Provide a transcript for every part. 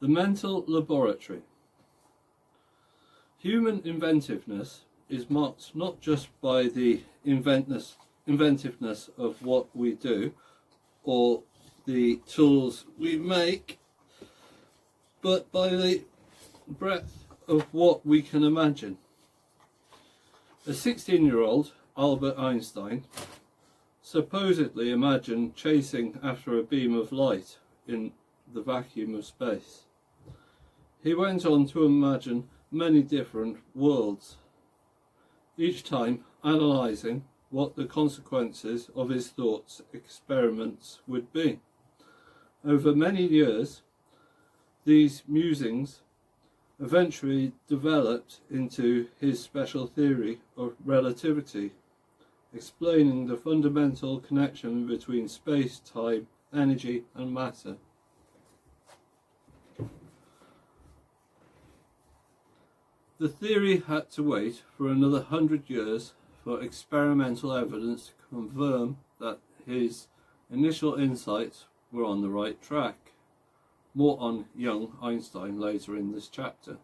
The mental laboratory. Human inventiveness is marked not just by the inventiveness of what we do or the tools we make, but by the breadth of what we can imagine. A 16-year-old, Albert Einstein, supposedly imagined chasing after a beam of light in the vacuum of space. He went on to imagine many different worlds, each time analysing what the consequences of his thoughts experiments would be. Over many years, these musings eventually developed into his special theory of relativity, explaining the fundamental connection between space, time, energy and matter. The theory had to wait for another 100 years for experimental evidence to confirm that his initial insights were on the right track. More on young Einstein later in this chapter.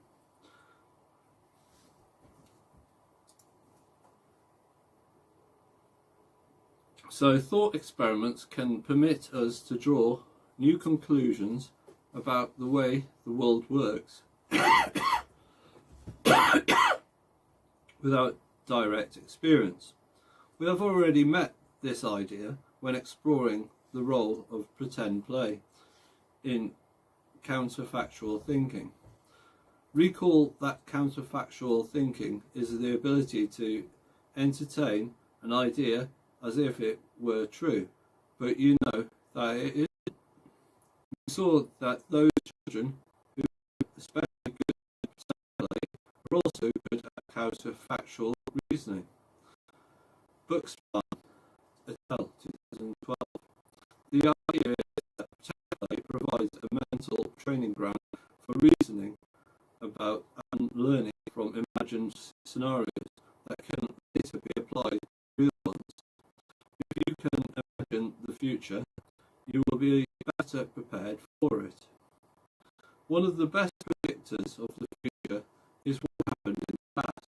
So thought experiments can permit us to draw new conclusions about the way the world works without direct experience. We have already met this idea when exploring the role of pretend play in counterfactual thinking. Recall that counterfactual thinking is the ability to entertain an idea as if it were true, but you know that it isn't. We saw that those children who are especially good at pretend play are also good at counterfactual reasoning. Buxbaum, et al. 2012. The idea is that pretend play provides a mental training ground for reasoning about and learning from imagined scenarios that can later be applied to real ones. If you can imagine the future, you will be better prepared for it. One of the best predictors of the future is what happened in the past.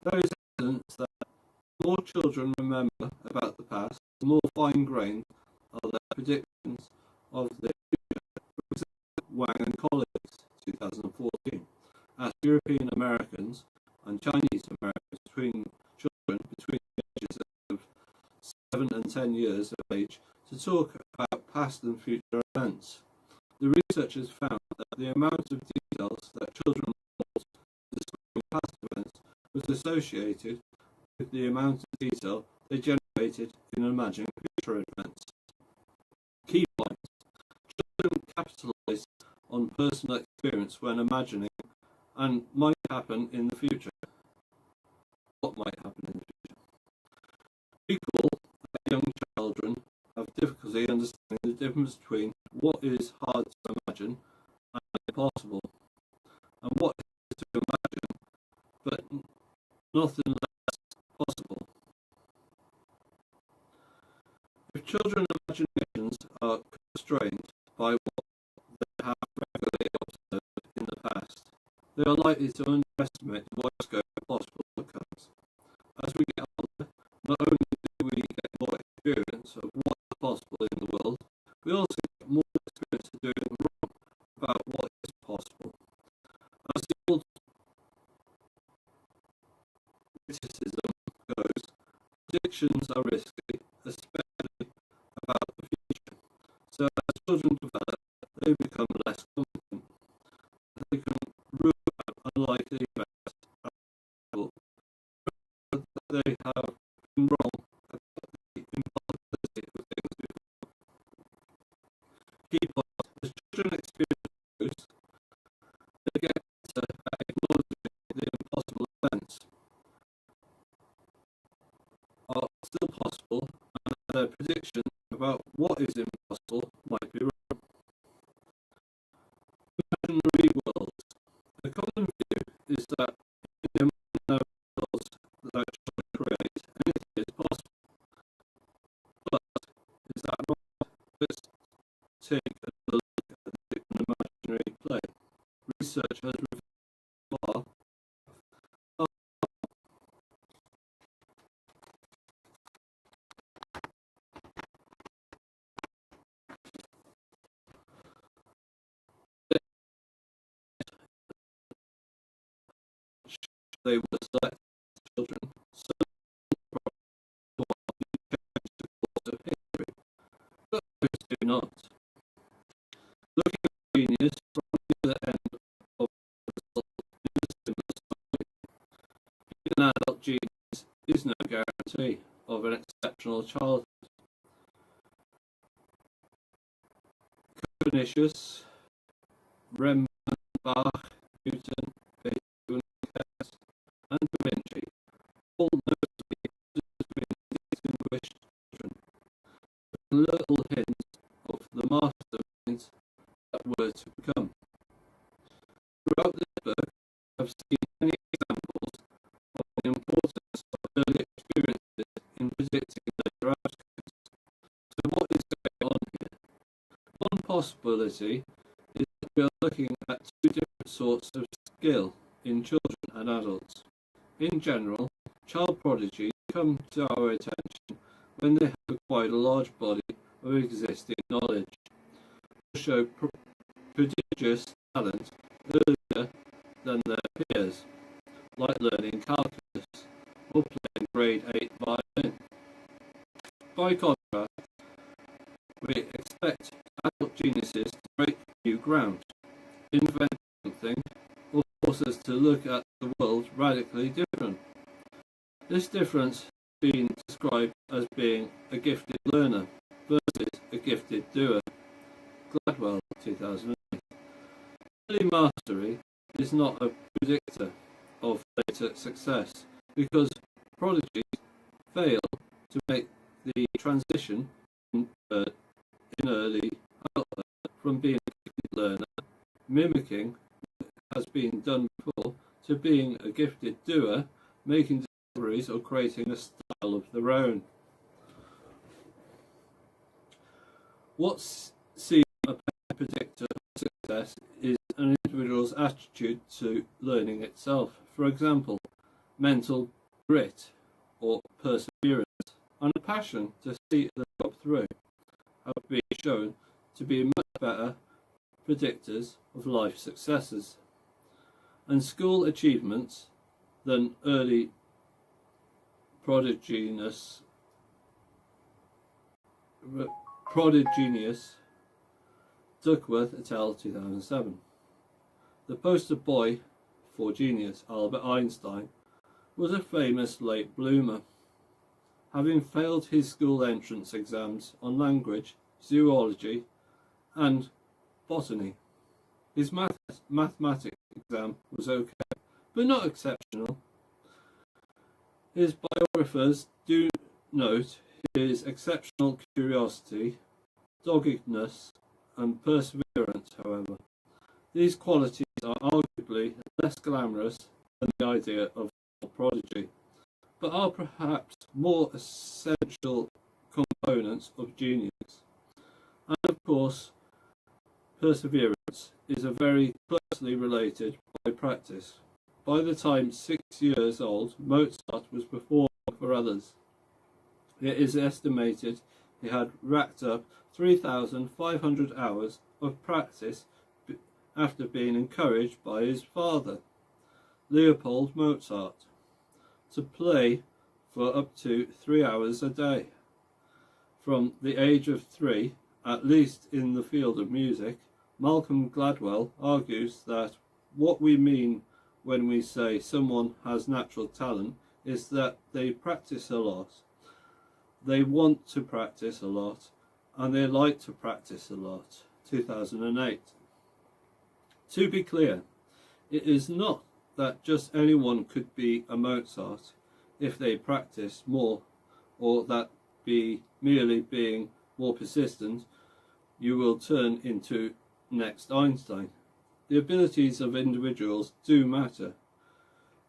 There is evidence that the more children remember about the past, the more fine-grained are their predictions of the future. For example, Wang and colleagues, 2014, asked European Americans and Chinese Americans between the ages of 7 and 10 years of age to talk about past and future events. The researchers found that the amount of details that children report describing past events was associated with the amount of detail they generated in imagining future events. Key points. Children capitalize on personal experience when imagining and might happen in the future. What might happen in the future? Recall that young children have difficulty understanding the difference between what is hard to imagine and impossible, and what is to imagine but nothing less possible. If children's imaginations are constrained by what they have regularly observed in the past, they are likely to underestimate the wide scope of possible outcomes. As we get older, not only do we get more experience of what is possible in the world, we also get more experience of doing wrong about what is possible. As the old criticism goes, predictions are risky, especially about the future. So as children develop, they become less confident. They can rule out unlikely events that they have been wrong about the impossibility of things before. Key point: as children experience truth, they get better at acknowledging the impossible events are still possible, and their prediction about what is impossible might be wrong. Imaginary worlds. The common view is that in the imaginary worlds that children create, anything is possible. But is that right? Let's take a look at an imaginary play. research has revealed they were selected children, so of history, but others do not. Looking at genius from the other end of the result is a similar story. Being an adult genius is no guarantee of an exceptional childhood. Copernicus, Rembrandt, Bach, Newton, Beethoven, and Da Vinci all notably distinguished children, with little hint of the masterminds that were to become. Throughout this book, I've seen many examples of the importance of early experiences in predicting later outcomes. So what is going on here? One possibility is that we are looking at two different sorts of skill in children and adults. In general, child prodigies come to our attention when they have acquired a large body of existing knowledge, or show prodigious talent earlier than their peers, like learning calculus or playing grade 8 violin. By contrast, we expect adult geniuses to break new ground, invent something, or force us to look at the world radically different. This difference has been described as being a gifted learner versus a gifted doer. Gladwell, 2008. Early mastery is not a predictor of later success because prodigies fail to make the transition in early adulthood from being a gifted learner, mimicking what has been done before, to being a gifted doer, making discoveries or creating a style of their own. What's seen as a predictor of success is an individual's attitude to learning itself. For example, mental grit or perseverance and a passion to see the job through have been shown to be much better predictors of life successes and school achievements than early prodigious Duckworth et al. 2007. The poster boy for genius, Albert Einstein, was a famous late bloomer. Having failed his school entrance exams on language, zoology and botany, his mathematics exam was okay, but not exceptional. His biographers do note his exceptional curiosity, doggedness and perseverance, however. These qualities are arguably less glamorous than the idea of a prodigy, but are perhaps more essential components of genius. And of course, perseverance is a very closely related by practice. By the time 6 years old, Mozart was performing for others. It is estimated he had racked up 3,500 hours of practice after being encouraged by his father, Leopold Mozart, to play for up to 3 hours a day. From the age of 3, at least in the field of music, Malcolm Gladwell argues that what we mean when we say someone has natural talent is that they practice a lot, they want to practice a lot, and they like to practice a lot. 2008. To be clear, it is not that just anyone could be a Mozart if they practiced more, or that be merely being more persistent you will turn into next Einstein. The abilities of individuals do matter,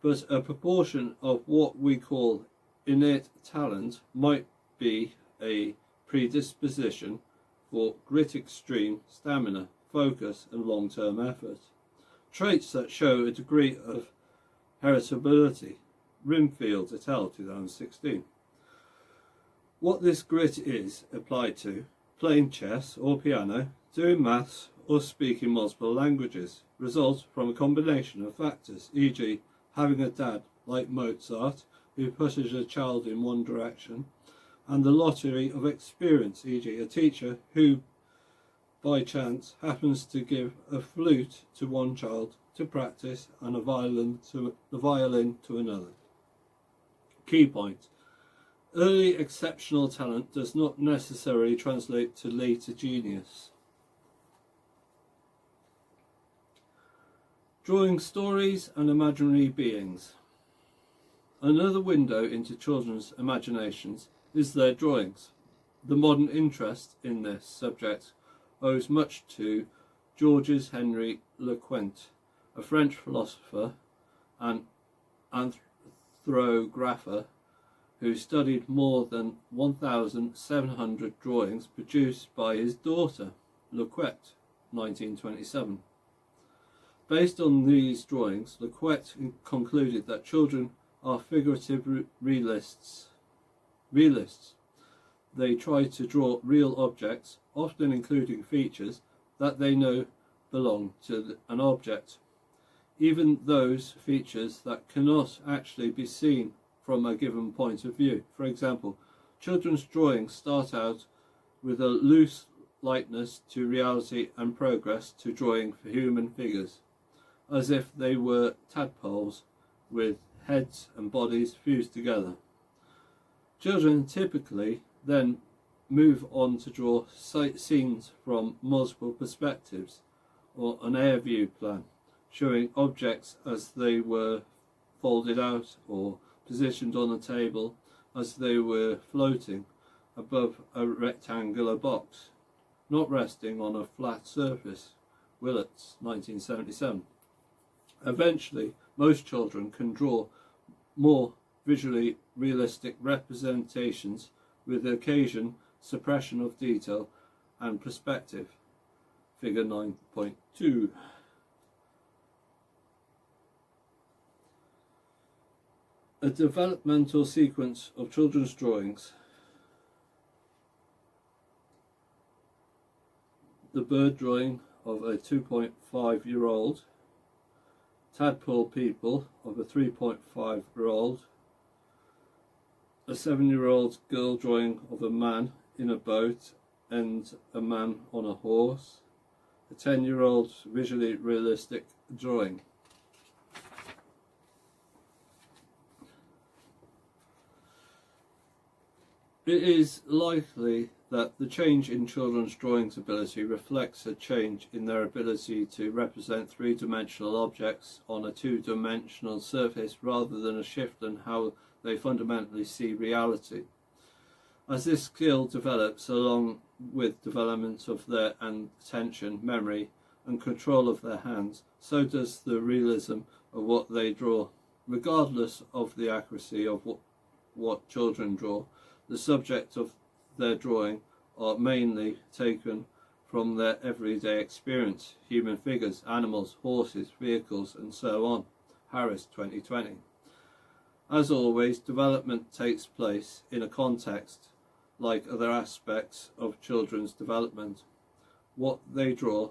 but a proportion of what we call innate talent might be a predisposition for grit, extreme stamina, focus and long-term effort. traits that show a degree of heritability. Rimfield et al. 2016. What this grit is applied to: playing chess or piano, doing maths, or speaking multiple languages, results from a combination of factors, e.g. having a dad like Mozart who pushes a child in one direction, and the lottery of experience, e.g. a teacher who by chance happens to give a flute to one child to practice and the violin to another. Key point: early exceptional talent does not necessarily translate to later genius. Drawing stories and imaginary beings. Another window into children's imaginations is their drawings. The modern interest in this subject owes much to Georges Henri Lequesne, a French philosopher and anthropographer who studied more than 1,700 drawings produced by his daughter, Lequesne, 1927. Based on these drawings, Lequesne concluded that children are figurative realists. They try to draw real objects, often including features that they know belong to an object, even those features that cannot actually be seen from a given point of view. For example, children's drawings start out with a loose likeness to reality and progress to drawing for human figures, as if they were tadpoles with heads and bodies fused together. Children typically then move on to draw scenes from multiple perspectives, or an air view plan, showing objects as they were folded out or positioned on a table as they were floating above a rectangular box, not resting on a flat surface. Willets, 1977. Eventually, most children can draw more visually realistic representations, with occasion suppression of detail and perspective. Figure 9.2. A developmental sequence of children's drawings. The bird drawing of a 2.5-year-old, tadpole people of a 3.5-year-old, a 7-year-old girl drawing of a man in a boat and a man on a horse, a 10-year-old visually realistic drawing. It is likely that the change in children's drawing's ability reflects a change in their ability to represent three-dimensional objects on a two-dimensional surface, rather than a shift in how they fundamentally see reality. As this skill develops, along with development of their attention, memory and control of their hands, so does the realism of what they draw. Regardless of the accuracy of what children draw, the subject of their drawing are mainly taken from their everyday experience: human figures, animals, horses, vehicles, and so on. Harris, 2020. As always, development takes place in a context like other aspects of children's development. What they draw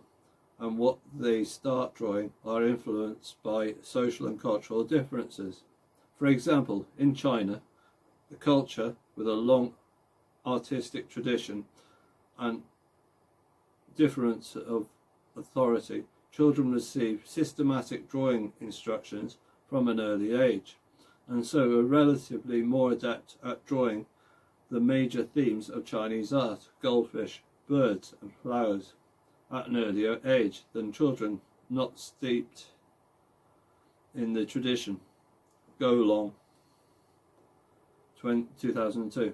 and what they start drawing are influenced by social and cultural differences. For example, in China, a culture with a long artistic tradition and difference of authority, children receive systematic drawing instructions from an early age, and so are relatively more adept at drawing the major themes of Chinese art, goldfish, birds and flowers, at an earlier age than children not steeped in the tradition. Go Long, 2002.